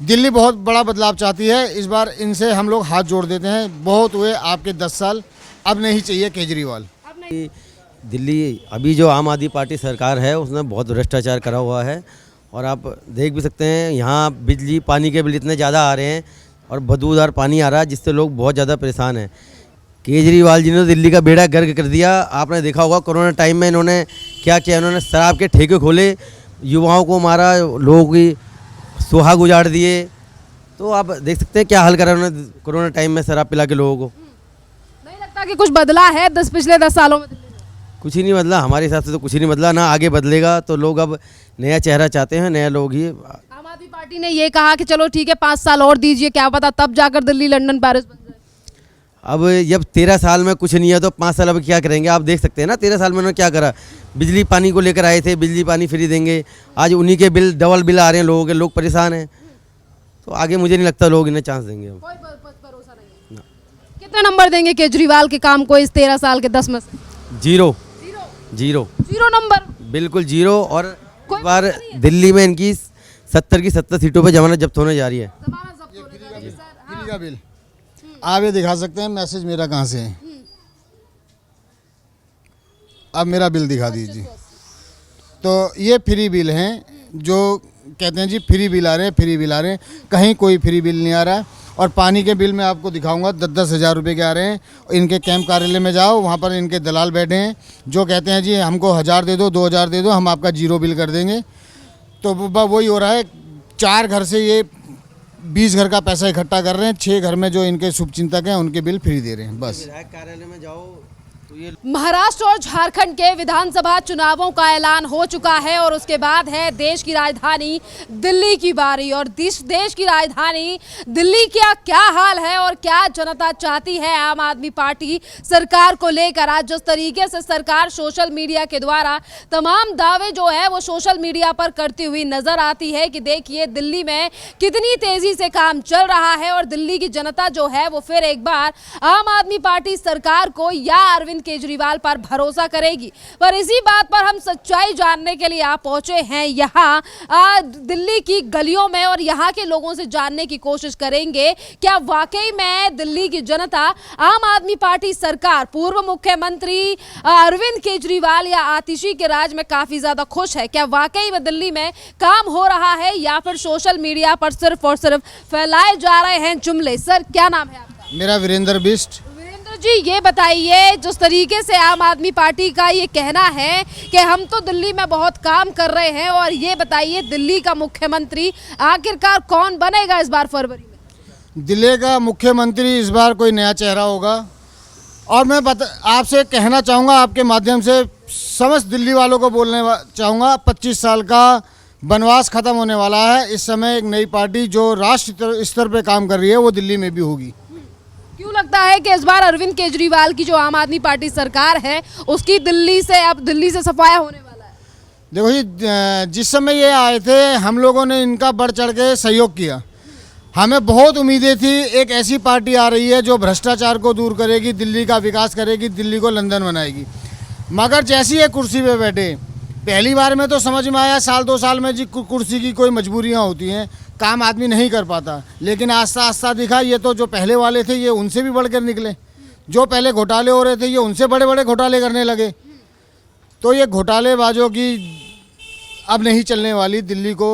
दिल्ली बहुत बड़ा बदलाव चाहती है। इस बार इनसे हम लोग हाथ जोड़ देते हैं। बहुत हुए आपके 10 साल, अब नहीं चाहिए केजरीवाल। दिल्ली अभी जो आम आदमी पार्टी सरकार है उसने बहुत भ्रष्टाचार करा हुआ है और आप देख भी सकते हैं यहाँ बिजली पानी के बिल इतने ज़्यादा आ रहे हैं और बदबूदार पानी आ रहा है जिससे लोग बहुत ज़्यादा परेशान हैं। केजरीवाल जी ने तो दिल्ली का बेड़ा गर्क कर दिया। आपने देखा होगा कोरोना टाइम में इन्होंने क्या किया, इन्होंने शराब के ठेके खोले, युवाओं को मारा, लोगों की सुहाग उजाड़ दिए। तो आप देख सकते हैं क्या हाल करा उन्होंने कोरोना टाइम में शराब पिला के लोगों को। नहीं लगता कि कुछ बदला है पिछले 10 सालों में? कुछ ही नहीं बदला, हमारे हिसाब से तो कुछ ही नहीं बदला, ना आगे बदलेगा। तो लोग अब नया चेहरा चाहते हैं, नया लोग ही। आम आदमी पार्टी ने ये कहा कि चलो ठीक है 5 साल और दीजिए, क्या पता तब जाकर दिल्ली लंदन पेरिस बन जाए। अब जब 13 साल में कुछ नहीं है तो 5 साल अब क्या करेंगे? आप देख सकते हैं ना 13 साल में उन्होंने क्या करा। बिजली पानी को लेकर आए थे, बिजली पानी फ्री देंगे, आज उन्हीं के बिल डबल बिल आ रहे हैं लोगों के, लोग परेशान हैं। तो आगे मुझे नहीं लगता लोग इन्हें चांस देंगे। कोई भरोसा नहीं है। कितने नंबर देंगे केजरीवाल के काम को इस 13 साल के 10 में से? जीरो जीरो नंबर, बिल्कुल जीरो। और कोई इस बार मतलब नहीं है। दिल्ली में इनकी 70 की 70 सीटों पे जमानत जब्त होने जा रही है। जमानत जब्त होने जा रही है, सर। हाँ। फ्री का बिल आप ये दिखा सकते हैं, मैसेज मेरा कहाँ से है। अब मेरा बिल दिखा दीजिए। तो ये फ्री बिल हैं जो कहते हैं जी फ्री बिल आ रहे हैं, फ्री बिल आ रहे हैं। कहीं कोई फ्री बिल नहीं आ रहा है। और पानी के बिल मैं आपको दिखाऊंगा 10-10 हज़ार रुपये के आ रहे हैं। इनके कैंप कार्यालय में जाओ, वहाँ पर इनके दलाल बैठे हैं जो कहते हैं जी हमको 1000 दे दो, 2000 दे दो, हम आपका जीरो बिल कर देंगे। तो वही हो रहा है। 4 घर से ये 20 घर का पैसा इकट्ठा कर रहे हैं। 6 घर में जो इनके शुभचिंतक हैं उनके बिल फ्री दे रहे हैं बस। विधायक कार्यालय में जाओ तो ये महाराष्ट्र और झारखंड के विधानसभा चुनावों का ऐलान हो चुका है और उसके बाद है देश की राजधानी दिल्ली की बारी। और देश की राजधानी दिल्ली का क्या हाल है और क्या जनता चाहती है आम आदमी पार्टी सरकार को लेकर। आज जिस तरीके से सरकार सोशल मीडिया के द्वारा तमाम दावे जो है वो सोशल मीडिया पर करती हुई नजर आती है कि देखिए दिल्ली में कितनी तेजी से काम चल रहा है और दिल्ली की जनता जो है वो फिर एक बार आम आदमी पार्टी सरकार को या अरविंद केजरीवाल पर भरोसा करेगी। पर इसी बात पर हम सच्चाई जानने के लिए आप पहुंचे हैं यहाँ दिल्ली की गलियों में और यहाँ के लोगों से जानने की कोशिश करेंगे क्या वाकई में दिल्ली की जनता आम आदमी पार्टी सरकार, पूर्व मुख्यमंत्री अरविंद केजरीवाल या आतिशी के राज में काफी ज्यादा खुश है। क्या वाकई में दिल्ली में काम हो रहा है या फिर सोशल मीडिया पर सिर्फ और सिर्फ फैलाए जा रहे हैं जुमले। सर क्या नाम है आपका? मेरा वीरेंद्र बिष्ट। जी ये बताइए, जिस तरीके से आम आदमी पार्टी का ये कहना है कि हम तो दिल्ली में बहुत काम कर रहे हैं, और ये बताइए दिल्ली का मुख्यमंत्री आखिरकार कौन बनेगा इस बार फरवरी में? दिल्ली का मुख्यमंत्री इस बार कोई नया चेहरा होगा। और मैं आपसे कहना चाहूँगा, आपके माध्यम से समस्त दिल्ली वालों को बोलने चाहूँगा, 25 साल का वनवास खत्म होने वाला है। इस समय एक नई पार्टी जो राष्ट्र स्तर पर काम कर रही है वो दिल्ली में भी होगी। क्यों लगता है कि इस बार अरविंद केजरीवाल की जो आम आदमी पार्टी सरकार है उसकी दिल्ली से सफाया होने वाला है? देखो जी, जिस समय ये आए थे हम लोगों ने इनका बढ़ चढ़ के सहयोग किया। हमें बहुत उम्मीदें थी एक ऐसी पार्टी आ रही है जो भ्रष्टाचार को दूर करेगी, दिल्ली का विकास करेगी, दिल्ली को लंदन बनाएगी। मगर जैसी ये कुर्सी पे बैठे, पहली बार में तो समझ में आया, साल 2 साल में जी कुर्सी की कोई मजबूरियाँ होती हैं, काम आदमी नहीं कर पाता। लेकिन आस्ता आस्ता दिखा ये तो जो पहले वाले थे ये उनसे भी बढ़कर निकले। जो पहले घोटाले हो रहे थे ये उनसे बड़े बड़े घोटाले करने लगे। तो ये घोटालेबाजों की अब नहीं चलने वाली। दिल्ली को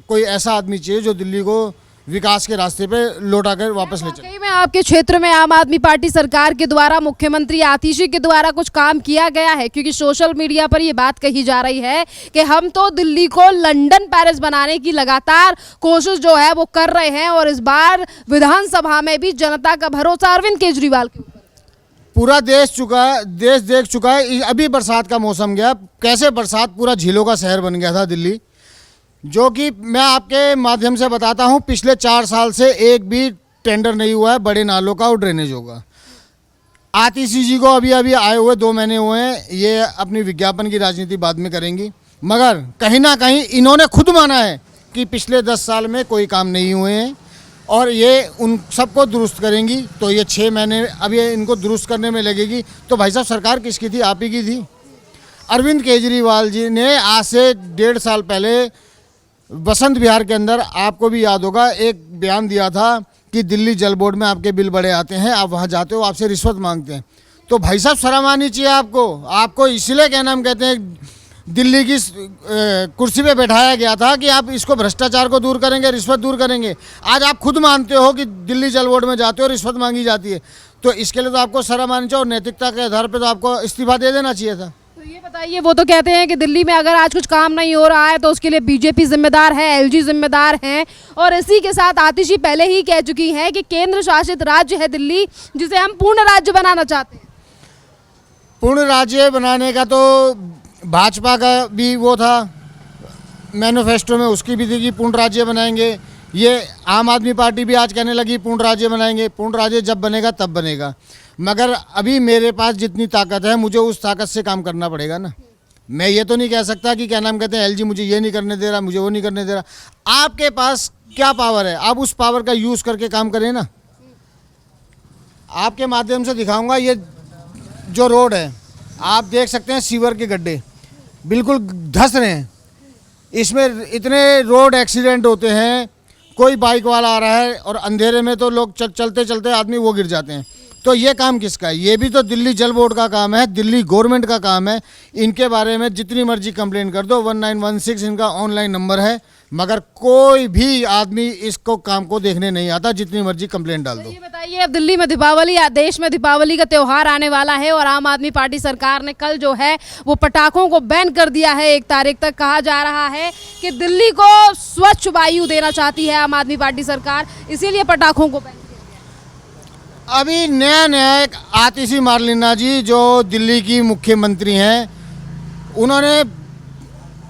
कोई ऐसा आदमी चाहिए जो दिल्ली को विकास के रास्ते पे लौटा कर वापस ले चले। वाकई में आपके क्षेत्र में आम आदमी पार्टी सरकार के द्वारा मुख्यमंत्री आतिशी के द्वारा कुछ काम किया गया है? क्योंकि सोशल मीडिया पर ये बात कही जा रही है कि हम तो दिल्ली को लंदन पेरिस बनाने की लगातार कोशिश जो है वो कर रहे हैं और इस बार विधानसभा में भी जनता का भरोसा अरविंद केजरीवाल के ऊपर। पूरा देश देख चुका है। अभी बरसात का मौसम गया, कैसे बरसात पूरा झीलों का शहर बन गया था दिल्ली। जो कि मैं आपके माध्यम से बताता हूँ, पिछले 4 साल से एक भी टेंडर नहीं हुआ है बड़े नालों का और ड्रेनेज होगा। आतिशी जी को अभी आए हुए 2 महीने हुए हैं, ये अपनी विज्ञापन की राजनीति बाद में करेंगी। मगर कहीं ना कहीं इन्होंने खुद माना है कि पिछले 10 साल में कोई काम नहीं हुए हैं और ये उन सबको दुरुस्त करेंगी। तो ये 6 महीने अभी इनको दुरुस्त करने में लगेगी। तो भाई साहब सरकार किसकी थी? आप ही की थी। अरविंद केजरीवाल जी ने आज से 1.5 साल पहले बसंत विहार के अंदर आपको भी याद होगा एक बयान दिया था कि दिल्ली जल बोर्ड में आपके बिल बड़े आते हैं, आप वहाँ जाते हो, आपसे रिश्वत मांगते हैं। तो भाई साहब शर्म आनी चाहिए आपको इसलिए क्या नाम कहते हैं दिल्ली की कुर्सी पे बैठाया गया था कि आप इसको भ्रष्टाचार को दूर करेंगे, रिश्वत दूर करेंगे। आज आप खुद मानते हो कि दिल्ली जल बोर्ड में जाते हो, रिश्वत मांगी जाती है, तो इसके लिए तो आपको शर्म आनी चाहिए और नैतिकता के आधार पर तो आपको इस्तीफा दे देना चाहिए था। तो ये बताइए, वो तो कहते हैं कि दिल्ली में अगर आज कुछ काम नहीं हो रहा है तो उसके लिए बीजेपी जिम्मेदार है, एलजी जिम्मेदार हैं, और इसी के साथ आतिशी पहले ही कह चुकी हैं कि केंद्र शासित राज्य है दिल्ली, जिसे हम पूर्ण राज्य बनाना चाहते हैं। पूर्ण राज्य बनाने का तो भाजपा का भी वो था मैनिफेस्टो में, उसकी भी थी कि पूर्ण राज्य बनाएंगे। ये आम आदमी पार्टी भी आज कहने लगी पूर्ण राज्य बनाएंगे। पूर्ण राज्य जब बनेगा तब बनेगा, मगर अभी मेरे पास जितनी ताकत है मुझे उस ताकत से काम करना पड़ेगा ना। मैं ये तो नहीं कह सकता कि क्या नाम कहते हैं एलजी मुझे ये नहीं करने दे रहा, मुझे वो नहीं करने दे रहा। आपके पास क्या पावर है, आप उस पावर का यूज़ करके काम करें ना। आपके माध्यम से दिखाऊंगा, ये जो रोड है आप देख सकते हैं, सीवर के गड्ढे बिल्कुल धंस रहे हैं। इसमें इतने रोड एक्सीडेंट होते हैं, कोई बाइक वाला आ रहा है और अंधेरे में तो लोग चलते चलते आदमी वो गिर जाते हैं। तो ये काम किसका है? ये भी तो दिल्ली जल बोर्ड का काम है, दिल्ली गवर्नमेंट का काम है। इनके बारे में जितनी मर्जी कंप्लेंट कर दो, 1916 इनका ऑनलाइन नंबर है, मगर कोई भी आदमी इसको काम को देखने नहीं आता, जितनी मर्जी कंप्लेंट डाल दो। ये बताइए, अब दिल्ली में दीपावली, देश में दीपावली का त्यौहार आने वाला है और आम आदमी पार्टी सरकार ने कल जो है वो पटाखों को बैन कर दिया है 1 तारीख तक। कहा जा रहा है कि दिल्ली को स्वच्छ वायु देना चाहती है आम आदमी पार्टी सरकार, इसीलिए पटाखों को बैन किया। अभी नया एक आतिशी मारलेना जी जो दिल्ली की मुख्यमंत्री हैं, उन्होंने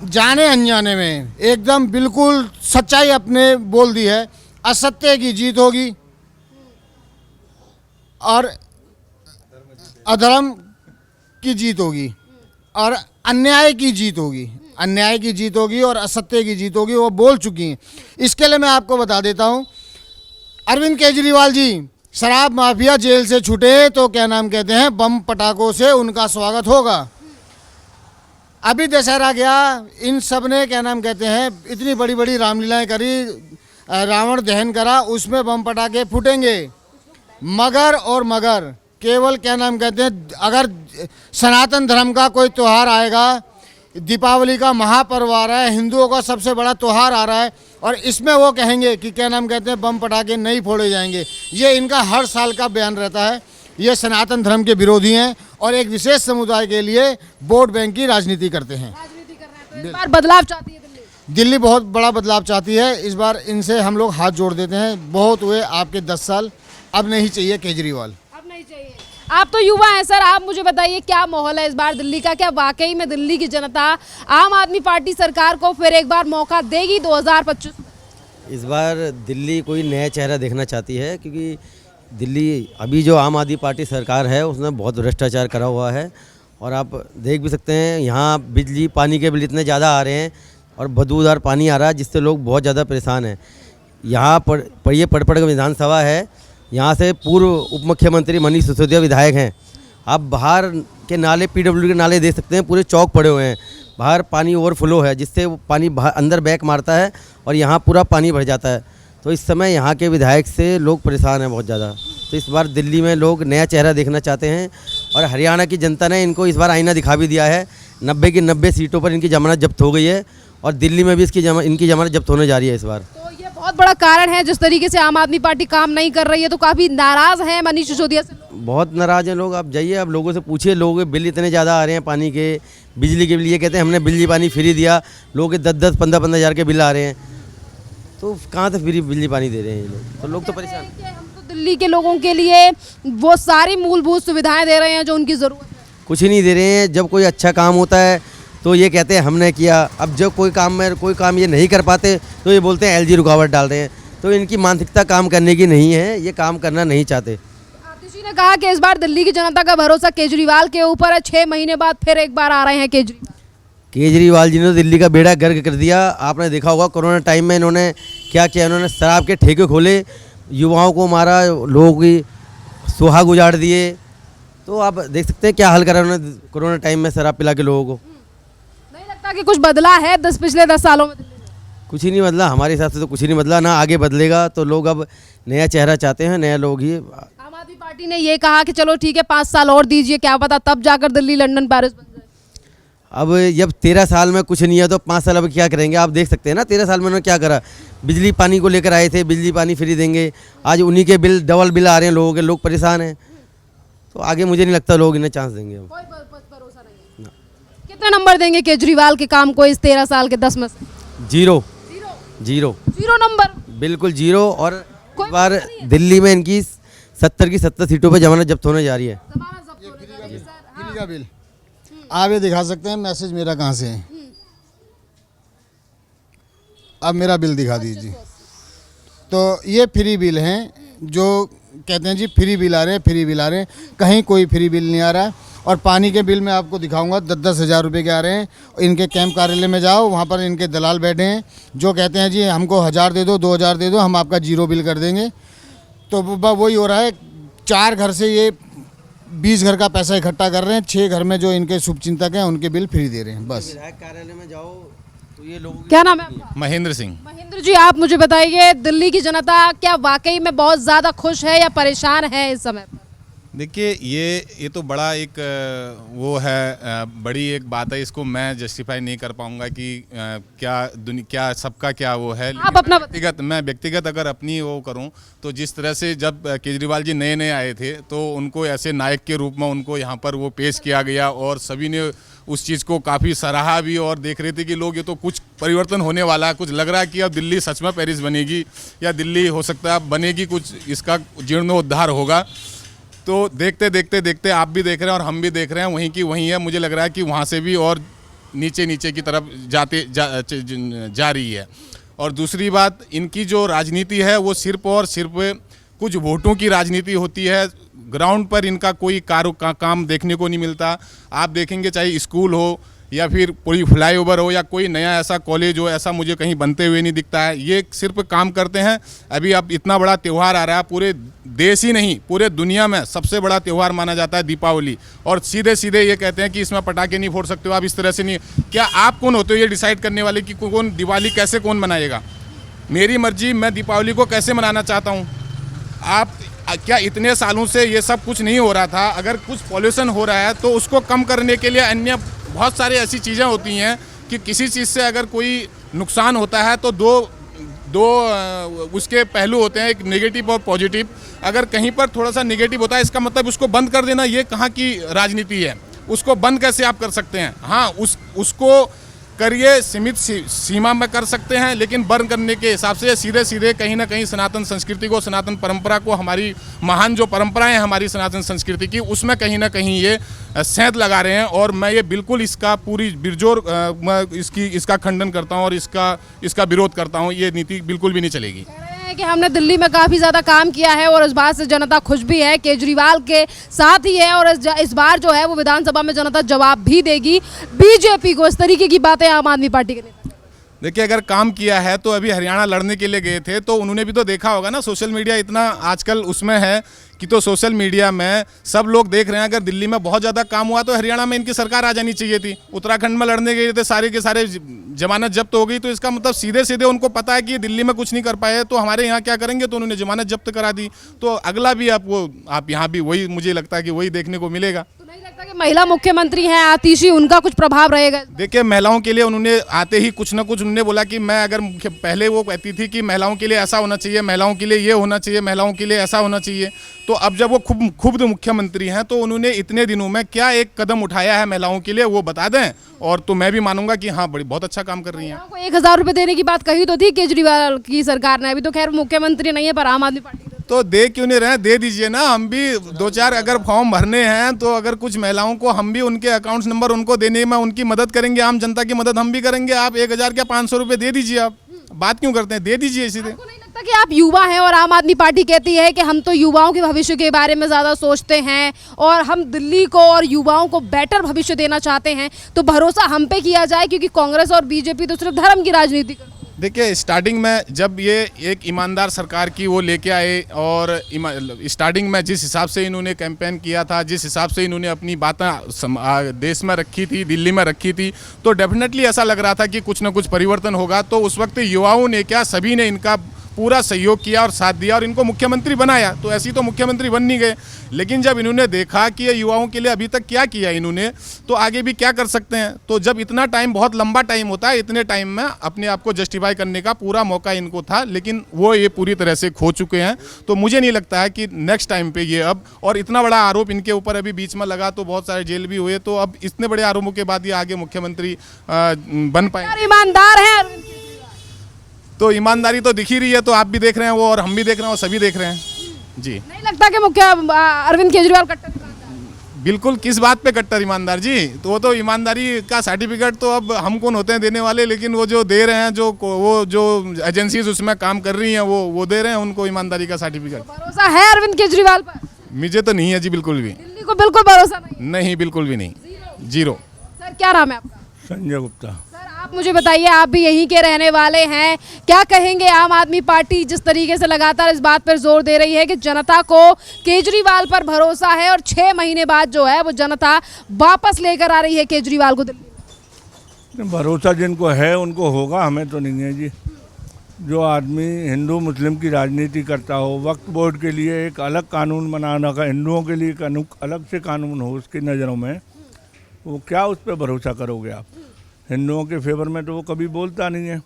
जाने अनजाने में एकदम बिल्कुल सच्चाई अपने बोल दी है। असत्य की जीत होगी और अधर्म की जीत होगी और अन्याय की जीत होगी। अन्याय की जीत होगी और असत्य की जीत होगी, वो बोल चुकी हैं। इसके लिए मैं आपको बता देता हूं, अरविंद केजरीवाल जी शराब माफिया जेल से छूटे तो क्या नाम कहते हैं बम पटाखों से उनका स्वागत होगा। अभी दशहरा गया, इन सब ने क्या नाम कहते हैं इतनी बड़ी बड़ी रामलीलाएं करी, रावण दहन करा, उसमें बम पटाखे फूटेंगे। मगर केवल क्या नाम कहते हैं अगर सनातन धर्म का कोई त्यौहार आएगा, दीपावली का महापर्व आ रहा है, हिंदुओं का सबसे बड़ा त्यौहार आ रहा है, और इसमें वो कहेंगे कि क्या नाम कहते हैं बम पटाखे नहीं फोड़े जाएंगे। ये इनका हर साल का बयान रहता है। ये सनातन धर्म के विरोधी हैं और एक विशेष समुदाय के लिए वोट बैंक की राजनीति करते हैं। राजनीति कर रहे हैं, तो इस बार बदलाव चाहती है दिल्ली। दिल्ली बहुत बड़ा बदलाव चाहती है। इस बार इनसे हम लोग हाथ जोड़ देते हैं। बहुत हुए आपके 10 साल, अब नहीं चाहिए केजरीवाल, अब नहीं चाहिए। आप तो युवा हैं सर, आप मुझे बताइए क्या माहौल है इस बार दिल्ली का? क्या वाकई में दिल्ली की जनता आम आदमी पार्टी सरकार को फिर एक बार मौका देगी 2025 में? इस बार दिल्ली कोई नया चेहरा देखना चाहती है, क्योंकि दिल्ली अभी जो आम आदमी पार्टी सरकार है उसने बहुत भ्रष्टाचार करा हुआ है। और आप देख भी सकते हैं यहाँ बिजली पानी के बिल इतने ज़्यादा आ रहे हैं और बदबूदार पानी आ रहा है, जिससे लोग बहुत ज़्यादा परेशान हैं। यहाँ पर ये पड़पड़ का विधानसभा है, यहाँ से पूर्व उप मुख्यमंत्री मनीष सिसोदिया विधायक हैं। आप बाहर के नाले, पीडब्ल्यूडी के नाले देख सकते हैं, पूरे चौक पड़े हुए हैं, बाहर पानी ओवरफ्लो है, जिससे वो पानी अंदर बैक मारता है और यहाँ पूरा पानी भर जाता है। तो इस समय यहाँ के विधायक से लोग परेशान हैं बहुत ज़्यादा। तो इस बार दिल्ली में लोग नया चेहरा देखना चाहते हैं और हरियाणा की जनता ने इनको इस बार आईना दिखा भी दिया है। 90 की 90 सीटों पर इनकी जमानत जब्त हो गई है और दिल्ली में भी इनकी जमानत जब्त होने जा रही है इस बार। तो ये बहुत बड़ा कारण है जिस तरीके से आम आदमी पार्टी काम नहीं कर रही है, तो काफ़ी नाराज़ हैं मनीष सिसोदिया से। बहुत नाराज़ हैं लोग। आप जाइए, आप लोगों से पूछिए, लोगों के बिल इतने ज़्यादा आ रहे हैं पानी के, बिजली के बिल। ये कहते हैं हमने बिजली पानी फ्री दिया, लोगों के 10-10, 15-15 हज़ार के बिल आ रहे हैं, तो कहाँ से फ्री बिजली पानी दे रहे हैं ये लोग? तो लोग तो परेशान हैं। हम तो दिल्ली के लोगों के लिए वो सारी मूलभूत सुविधाएं दे रहे हैं जो उनकी ज़रूरत है। कुछ ही नहीं दे रहे हैं। जब कोई अच्छा काम होता है तो ये कहते हैं हमने किया, अब जब कोई काम ये नहीं कर पाते तो ये बोलते हैं एलजी रुकावट डाल रहे हैं। तो इनकी मानसिकता काम करने की नहीं है, ये काम करना नहीं चाहते। आतिशी ने कहा कि इस बार दिल्ली की जनता का भरोसा केजरीवाल के ऊपर है, 6 महीने बाद फिर एक बार आ रहे हैं केजरीवाल जी ने दिल्ली का बेड़ा गर्क कर दिया। आपने देखा होगा कोरोना टाइम में इन्होंने क्या किया, इन्होंने शराब के ठेके खोले, युवाओं को मारा, लोगों की सुहाग उजाड़ दिए। तो आप देख सकते हैं क्या हाल करा उन्होंने कोरोना टाइम में शराब पिला के लोगों को। नहीं लगता कि कुछ बदला है पिछले 10 सालों में दिल्ली में? कुछ ही नहीं बदला, हमारे हिसाब से तो कुछ ही नहीं बदला, ना आगे बदलेगा। तो लोग अब नया चेहरा चाहते हैं, नया लोग ही। आम आदमी पार्टी ने ये कहा कि चलो ठीक है 5 साल और दीजिए, क्या पता तब जाकर दिल्ली लंदन पेरिस बन जाए। अब जब 13 साल में कुछ नहीं है तो 5 साल अब क्या करेंगे? आप देख सकते हैं ना 13 साल में उन्होंने क्या करा। बिजली पानी को लेकर आए थे, बिजली पानी फ्री देंगे, आज उन्हीं के बिल डबल बिल आ रहे हैं लोगों के, लोग परेशान हैं। तो आगे मुझे नहीं लगता लोग इन्हें चांस देंगे। कोई भरोसा नहीं है। कितने नंबर देंगे केजरीवाल के काम को इस 13 साल के 10 में से? जीरो, जीरो, जीरो नंबर, बिल्कुल जीरो। और कोई इस बार दिल्ली में इनकी 70 की 70 सीटों पे जमानत जब्त होने जा रही है। जमानत जब्त होने जा रही है, सर। फ्री का बिल आप ये दिखा सकते हैं, मैसेज मेरा कहाँ से है। अब मेरा बिल दिखा दीजिए। तो ये फ्री बिल हैं, जो कहते हैं जी फ्री बिल आ रहे हैं, फ्री बिल आ रहे हैं, कहीं कोई फ्री बिल नहीं आ रहा। और पानी के बिल मैं आपको दिखाऊंगा, 10-10 हज़ार रुपये के आ रहे हैं। इनके कैंप कार्यालय में जाओ, वहाँ पर इनके दलाल बैठे हैं जो कहते हैं जी हमको 1000 दे दो, 2000 दे दो, हम आपका जीरो बिल कर देंगे। तो वही हो रहा है, 4 घर से ये 20 घर का पैसा इकट्ठा कर रहे हैं, 6 घर में जो इनके शुभचिंतक हैं उनके बिल फ्री दे रहे हैं बस। विधायक कार्यालय में जाओ तो ये लोग। क्या नाम है आपका? महेंद्र सिंह। महेंद्र जी, आप मुझे बताइए दिल्ली की जनता क्या वाकई में बहुत ज़्यादा खुश है या परेशान है इस समय पर? देखिए ये तो बड़ा एक वो है, बड़ी एक बात है। इसको मैं जस्टिफाई नहीं कर पाऊंगा कि क्या सबका क्या वो है। आप अपना मैं व्यक्तिगत अगर अपनी वो करूं तो जिस तरह से जब केजरीवाल जी नए नए आए थे तो उनको ऐसे नायक के रूप में उनको यहाँ पर वो पेश किया गया और सभी ने उस चीज़ को काफ़ी सराहा भी और देख रहे थे कि लोग ये तो कुछ परिवर्तन होने वाला है, कुछ लग रहा है कि अब दिल्ली सच में पेरिस बनेगी या दिल्ली हो सकता है अब बनेगी, कुछ इसका जीर्णोद्धार होगा। तो देखते देखते देखते आप भी देख रहे हैं और हम भी देख रहे हैं, वहीं की वहीं है। मुझे लग रहा है कि वहाँ से भी और नीचे नीचे की तरफ जा रही है। और दूसरी बात, इनकी जो राजनीति है वो सिर्फ और सिर्फ कुछ वोटों की राजनीति होती है। ग्राउंड पर इनका कोई काम देखने को नहीं मिलता। आप देखेंगे चाहे स्कूल हो या फिर कोई फ्लाईओवर हो या कोई नया ऐसा कॉलेज हो, ऐसा मुझे कहीं बनते हुए नहीं दिखता है। ये सिर्फ काम करते हैं। अभी अब इतना बड़ा त्यौहार आ रहा है, पूरे देश ही नहीं पूरे दुनिया में सबसे बड़ा त्यौहार माना जाता है दीपावली, और सीधे सीधे ये कहते हैं कि इसमें पटाखे नहीं फोड़ सकते हो आप, इस तरह से नहीं। क्या आप कौन होते हो ये डिसाइड करने वाले कि कौन दिवाली कैसे कौन मनाएगा? मेरी मर्जी, मैं दीपावली को कैसे मनाना चाहता हूँ। आप क्या इतने सालों से ये सब कुछ नहीं हो रहा था? अगर कुछ पॉल्यूशन हो रहा है तो उसको कम करने के लिए अन्य बहुत सारी ऐसी चीज़ें होती हैं कि किसी चीज़ से अगर कोई नुकसान होता है तो दो उसके पहलू होते हैं, एक नेगेटिव और पॉजिटिव। अगर कहीं पर थोड़ा सा नेगेटिव होता है इसका मतलब उसको बंद कर देना, ये कहाँ की राजनीति है? उसको बंद कैसे आप कर सकते हैं? हाँ, उसको करिए, सीमित सीमा में कर सकते हैं, लेकिन बर्न करने के हिसाब से सीधे सीधे कहीं ना कहीं सनातन संस्कृति को, सनातन परंपरा को, हमारी महान जो परंपराएं हैं हमारी सनातन संस्कृति की, उसमें कहीं ना कहीं ये सेंध लगा रहे हैं। और मैं ये बिल्कुल इसका पूरी बिरजोर इसका खंडन करता हूँ और इसका विरोध करता हूँ। ये नीति बिल्कुल भी नहीं चलेगी। कि हमने दिल्ली में काफ़ी ज़्यादा काम किया है और इस बात से जनता खुश भी है, केजरीवाल के साथ ही है, और इस बार जो है वो विधानसभा में जनता जवाब भी देगी बीजेपी को। इस तरीके की बातें आम आदमी पार्टी के नेता। देखिए, अगर काम किया है तो अभी हरियाणा लड़ने के लिए गए थे तो उन्होंने भी तो देखा होगा ना, सोशल मीडिया इतना आजकल उसमें है कि तो सोशल मीडिया में सब लोग देख रहे हैं। अगर दिल्ली में बहुत ज़्यादा काम हुआ तो हरियाणा में इनकी सरकार आ जानी चाहिए थी। उत्तराखंड में लड़ने गए थे, सारे के सारे जमानत जब्त हो गई, तो इसका मतलब सीधे सीधे उनको पता है कि दिल्ली में कुछ नहीं कर पाए तो हमारे यहाँ क्या करेंगे, तो उन्होंने जमानत जब्त करा दी। तो अगला भी आप यहाँ भी वही, मुझे लगता है कि वही देखने को मिलेगा। नहीं लगता कि महिला मुख्यमंत्री हैं आतिशी, उनका कुछ प्रभाव रहेगा? देखिए, महिलाओं के लिए उन्होंने आते ही कुछ ना कुछ उन्होंने बोला कि मैं अगर पहले वो कहती थी कि महिलाओं के लिए ऐसा होना चाहिए, महिलाओं के लिए ये होना चाहिए, महिलाओं के लिए ऐसा होना चाहिए, तो अब जब वो खुद मुख्यमंत्री हैं तो उन्होंने इतने दिनों में क्या एक कदम उठाया है महिलाओं के लिए वो बता दें, और तो मैं भी मानूंगा कि हाँ बहुत अच्छा काम कर रही हैं। 1000 रुपये देने की बात कही तो थी केजरीवाल की सरकार ने, अभी तो खैर मुख्यमंत्री नहीं है पर आम आदमी पार्टी तो दे क्यों नहीं रहे? दे दीजिए ना। हम भी 2-4 अगर फॉर्म भरने हैं तो अगर कुछ महिलाओं को हम भी उनके अकाउंट नंबर उनको देने में उनकी मदद करेंगे, आम जनता की मदद हम भी करेंगे। आप 1000 क्या 500 रुपये दे दीजिए। आप बात क्यों करते हैं? दे दीजिए सीधे। आपको नहीं लगता कि आप युवा हैं और आम आदमी पार्टी कहती है कि हम तो युवाओं के भविष्य के बारे में ज़्यादा सोचते हैं और हम दिल्ली को और युवाओं को बेटर भविष्य देना चाहते हैं, तो भरोसा हम पे किया जाए क्योंकि कांग्रेस और बीजेपी तो सिर्फ धर्म की राजनीति करती है। देखिए, स्टार्टिंग में जब ये एक ईमानदार सरकार की वो लेके आए और स्टार्टिंग में जिस हिसाब से इन्होंने कैंपेन किया था, जिस हिसाब से इन्होंने अपनी बातें देश में रखी थी, दिल्ली में रखी थी, तो डेफिनेटली ऐसा लग रहा था कि कुछ ना कुछ परिवर्तन होगा। तो उस वक्त युवाओं ने क्या, सभी ने इनका पूरा सहयोग किया और साथ दिया और इनको मुख्यमंत्री बनाया। तो ऐसे ही तो मुख्यमंत्री बन नहीं गए, लेकिन जब इन्होंने देखा कि ये युवाओं के लिए अभी तक क्या किया इन्होंने, तो आगे भी क्या कर सकते हैं। तो जब इतना टाइम, बहुत लंबा टाइम होता है, इतने टाइम में अपने आप को जस्टिफाई करने का पूरा मौका इनको था, लेकिन वो ये पूरी तरह से खो चुके हैं। तो मुझे नहीं लगता है कि नेक्स्ट टाइम पे ये अब, और इतना बड़ा आरोप इनके ऊपर अभी बीच में लगा, तो बहुत सारे जेल भी हुए, तो अब इतने बड़े आरोपों के बाद ये आगे मुख्यमंत्री बन पाए। ईमानदार है अरविंद केजरीवाल। तो ईमानदारी तो दिख ही रही है, तो आप भी देख रहे हैं वो, और हम भी देख रहे हैं, और सभी देख रहे हैं जी। नहीं लगता कि अरविंद केजरीवाल कट्टर ईमानदार? बिल्कुल। किस बात पे कट्टर ईमानदार जी? तो वो तो ईमानदारी का सर्टिफिकेट तो अब हम कौन होते हैं देने वाले, लेकिन वो जो दे रहे हैं, जो एजेंसीज उसमें काम कर रही हैं, वो दे रहे हैं उनको ईमानदारी का सर्टिफिकेट। भरोसा है अरविंद केजरीवाल पर? मुझे तो नहीं है जी, बिल्कुल भी दिल्ली को बिल्कुल भरोसा नहीं? नहीं, बिल्कुल भी नहीं, जीरो। सर क्या नाम है आपका? संजय गुप्ता। सर आप मुझे बताइए, आप भी यहीं के रहने वाले हैं, क्या कहेंगे आम आदमी पार्टी जिस तरीके से लगातार इस बात पर जोर दे रही है कि जनता को केजरीवाल पर भरोसा है और 6 महीने बाद जो है वो जनता वापस लेकर आ रही है केजरीवाल को दिल्ली? भरोसा जिनको है उनको होगा, हमें तो नहीं है जी। जो आदमी हिंदू मुस्लिम की राजनीति करता हो, वक्फ बोर्ड के लिए एक अलग कानून बनाना का, हिंदुओं के लिए अलग से कानून हो उसकी नज़रों में, वो क्या उस पर भरोसा करोगे आप? हिंदुओं के फेवर में तो वो कभी बोलता नहीं है।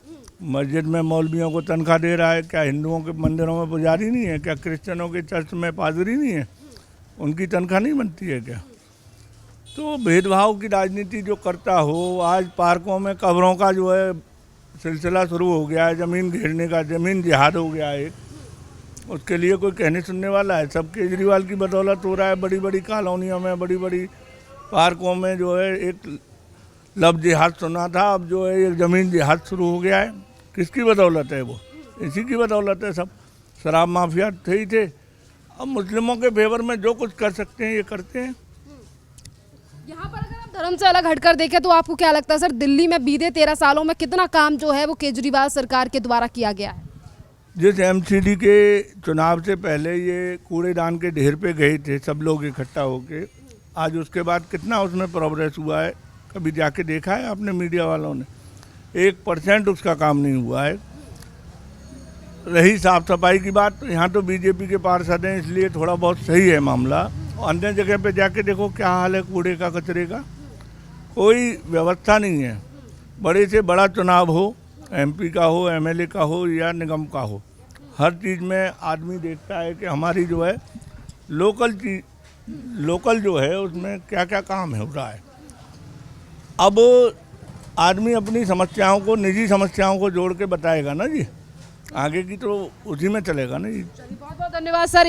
मस्जिद में मौलवियों को तनख्वाह दे रहा है, क्या हिंदुओं के मंदिरों में पुजारी नहीं है? क्या क्रिश्चियनों के चर्च में पादरी नहीं है? उनकी तनख्वाह नहीं बनती है क्या? तो भेदभाव की राजनीति जो करता हो, आज पार्कों में कब्रों का जो है सिलसिला शुरू हो गया है, ज़मीन घेरने का, ज़मीन जिहाद हो गया है। उसके लिए कोई कहने सुनने वाला है? सब केजरीवाल की बदौलत हो रहा है। बड़ी बड़ी कॉलोनियों में, बड़ी बड़ी पार्कों में जो है एक लव जिहाद सुना था, अब जो है एक ज़मीन जिहाद शुरू हो गया है। किसकी बदौलत है वो? इसी की बदौलत है। सब शराब माफिया थे ही थे। अब मुस्लिमों के फेवर में जो कुछ कर सकते हैं ये करते हैं। यहाँ पर अगर आप धर्म से अलग हटकर देखें तो आपको क्या लगता है सर, दिल्ली में बीते 13 सालों में कितना काम जो है वो केजरीवाल सरकार के द्वारा किया गया है? जिस एमसीडी के चुनाव से पहले ये कूड़ेदान के ढेर पे गए थे सब लोग इकट्ठा होके, आज उसके बाद कितना उसमें प्रोग्रेस हुआ है? कभी जाके देखा है आपने मीडिया वालों ने? 1% उसका काम नहीं हुआ है। रही साफ सफाई की बात, तो यहाँ तो बीजेपी के पार्षद हैं इसलिए थोड़ा बहुत सही है मामला। अन्य जगह पे जाके देखो क्या हाल है कूड़े का, कचरे का। कोई व्यवस्था नहीं है। बड़े से बड़ा चुनाव हो, एमपी का हो, एमएलए का हो या निगम का हो, हर चीज़ में आदमी देखता है कि हमारी जो है लोकल जो है उसमें क्या क्या काम है हो रहा है। अब आदमी अपनी समस्याओं को, निजी समस्याओं को जोड़ के बताएगा ना जी, आगे की तो उसी में चलेगा ना जी। बहुत बहुत धन्यवाद सर।